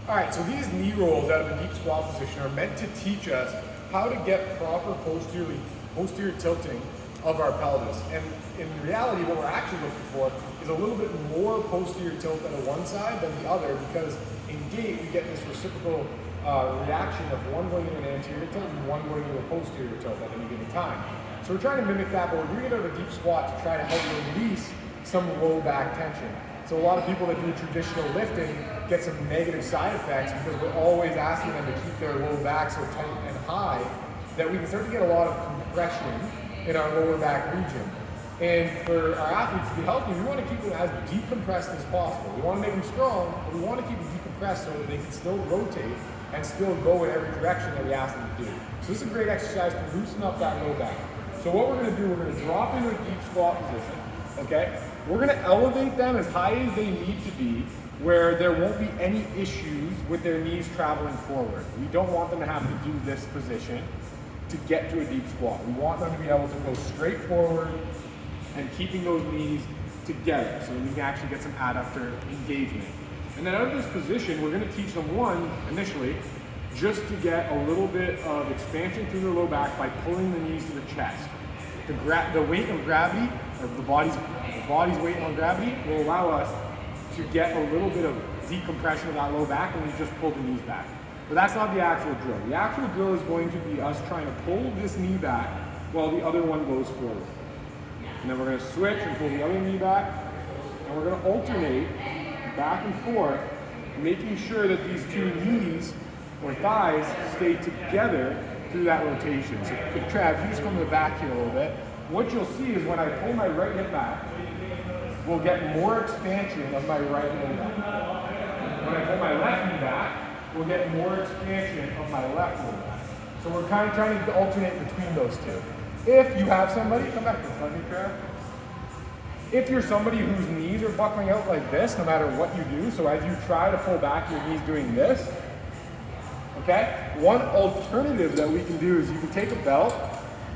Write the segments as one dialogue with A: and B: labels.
A: All right, so these knee rolls out of the deep squat position are meant to teach us how to get proper posterior tilting of our pelvis. And in reality, what we're actually looking for is a little bit more posterior tilt on one side than the other, because in gait, we get this reciprocal reaction of one going into an anterior tilt and one going into a posterior tilt at any given time. So we're trying to mimic that, but we're doing it out of a deep squat to try to help release some low back tension. So a lot of people that do traditional lifting get some negative side effects because we're always asking them to keep their low back so tight and high that we can start to get a lot of compression in our lower back region. And for our athletes to be healthy, we want to keep them as decompressed as possible. We want to make them strong, but we want to keep them decompressed so that they can still rotate and still go in every direction that we ask them to do. So this is a great exercise to loosen up that low back. So what we're going to do, we're going to drop into a deep squat position, okay? We're going to elevate them as high as they need to be, where there won't be any issues with their knees traveling forward. We don't want them to have to do this position to get to a deep squat. We want them to be able to go straight forward and keeping those knees together so that we can actually get some adductor engagement. And then out of this position, we're going to teach them initially, just to get a little bit of expansion through their low back by pulling the knees to the chest. The weight of gravity, or the body's weight on gravity, will allow us to get a little bit of decompression of that low back when we just pull the knees back. But that's not the actual drill. The actual drill is going to be us trying to pull this knee back while the other one goes forward. And then we're going to switch and pull the other knee back, and we're going to alternate back and forth, making sure that these two knees or thighs stay together through that rotation. So if Trav, you just come to the back here a little bit, what you'll see is when I pull my right hip back, we'll get more expansion of my right knee back. When I pull my left knee back, we'll get more expansion of my left knee back. So we're kind of trying to alternate between those two. If you have somebody, come back to the front here, Trav. If you're somebody whose knees are buckling out like this, no matter what you do, so as you try to pull back, your knees doing this, okay? One alternative that we can do is you can take a belt,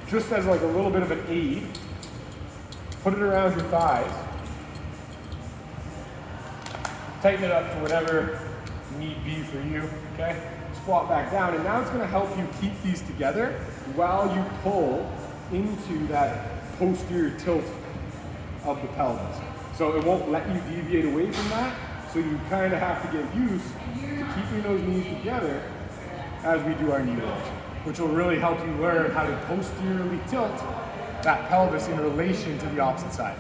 A: just as like a little bit of an aid, put it around your thighs, tighten it up to whatever need be for you, okay? Squat back down, and now it's gonna help you keep these together while you pull into that posterior tilt of the pelvis. So it won't let you deviate away from that, so you kind of have to get used to keeping those knees together as we do our knee rolls, which will really help you learn how to posteriorly tilt that pelvis in relation to the opposite side.